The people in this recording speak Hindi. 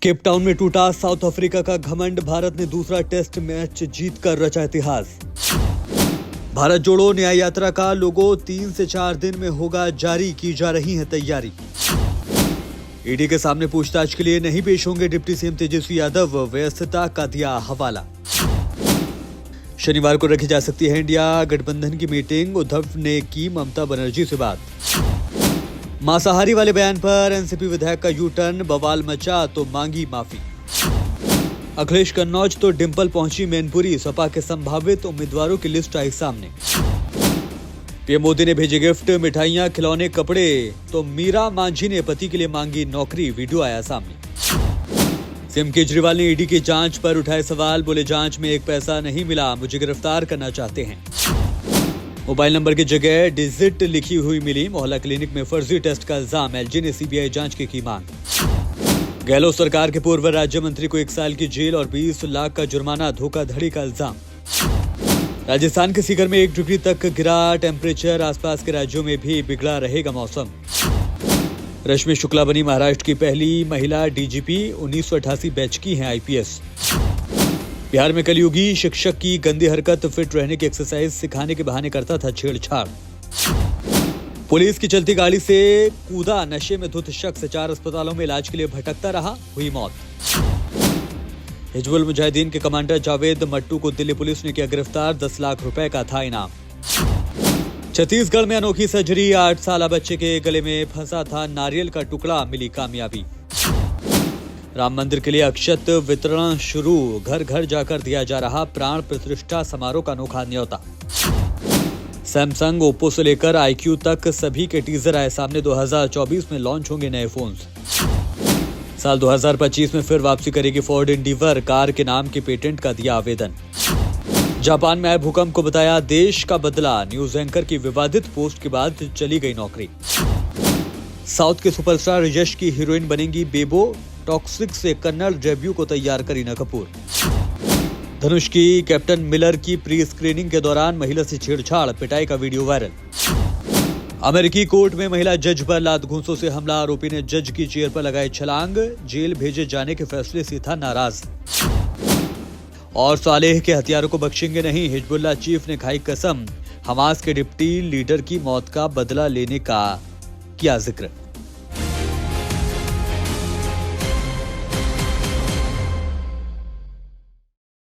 केप टाउन में टूटा साउथ अफ्रीका का घमंड, भारत ने दूसरा टेस्ट मैच जीतकर रचा इतिहास। भारत जोड़ो न्याय यात्रा का लोगो 3 से 4 दिन में होगा जारी, की जा रही है तैयारी। ईडी के सामने पूछताछ के लिए नहीं पेश होंगे डिप्टी सीएम तेजस्वी यादव, व्यस्तता का दिया हवाला। शनिवार को रखी जा सकती है इंडिया गठबंधन की मीटिंग, उद्धव ने की ममता बनर्जी से बात। मांसाहारी वाले बयान पर एनसीपी विधायक का यू टर्न, बवाल मचा तो मांगी माफी। अखिलेश कन्नौज तो डिंपल पहुंची मैनपुरी, सपा के संभावित उम्मीदवारों की लिस्ट आई सामने। पीएम मोदी ने भेजे गिफ्ट, मिठाइयां, खिलौने, कपड़े, तो मीरा मांझी ने पति के लिए मांगी नौकरी, वीडियो आया सामने। सीएम केजरीवाल ने ईडी की जांच पर उठाए सवाल, बोले जांच में एक पैसा नहीं मिला, मुझे गिरफ्तार करना चाहते हैं। मोबाइल नंबर की जगह डिजिट लिखी हुई मिली, मोहल्ला क्लिनिक में फर्जी टेस्ट का इल्जाम, एलजी ने सीबीआई जांच की मांग। गहलोत सरकार के पूर्व राज्य मंत्री को 1 साल की जेल और 20 लाख का जुर्माना, धोखाधड़ी का इल्जाम। राजस्थान के सीकर में 1 डिग्री तक गिरा टेम्परेचर, आसपास के राज्यों में भी बिगड़ा रहेगा मौसम। रश्मि शुक्ला बनी महाराष्ट्र की पहली महिला डीजीपी, 1988 बैच की हैं आईपीएस। बिहार में कलयुगी शिक्षक की गंदी हरकत, फिट रहने की एक्सरसाइज सिखाने के बहाने करता था छेड़छाड़। पुलिस की चलती गाड़ी से कूदा नशे में धुत शख्स, 4 अस्पतालों में इलाज के लिए भटकता रहा, हुई मौत। हिजबुल मुजाहिदीन के कमांडर जावेद मट्टू को दिल्ली पुलिस ने किया गिरफ्तार, 10 लाख रुपए का था इनाम। छत्तीसगढ़ में अनोखी सर्जरी, 8 साल बच्चे के गले में फंसा था नारियल का टुकड़ा, मिली कामयाबी। राम मंदिर के लिए अक्षत वितरण शुरू, घर घर जाकर दिया जा रहा प्राण प्रतिष्ठा समारोह का अनोखा न्योता। सैमसंग, ओप्पो से लेकर आईक्यू तक सभी के टीजर आए सामने, 2024 में लॉन्च होंगे नए फोन्स। साल 2025 में फिर वापसी करेगी फोर्ड एंडीवर, कार के नाम के पेटेंट का दिया आवेदन। जापान में आए भूकंप को बताया देश का बदला, न्यूज एंकर की विवादित पोस्ट के बाद चली गई नौकरी। साउथ के सुपरस्टार यश की हीरोइन बनेंगी बेबो, टॉक्सिक से कन्नड़ डेब्यू को तैयार करीना कपूर। धनुष की कैप्टन मिलर की प्री स्क्रीनिंग के दौरान महिला से छेड़छाड़, पिटाई का वीडियो वायरल। अमेरिकी कोर्ट में महिला जज पर लात घूंसों से हमला, आरोपी ने जज की चेयर पर लगाई छलांग, जेल भेजे जाने के फैसले से था नाराज। और सालेह के हथियारों को बख्शेंगे नहीं, हिजबुल्लाह चीफ ने खाई कसम, हमास के डिप्टी लीडर की मौत का बदला लेने का किया जिक्र।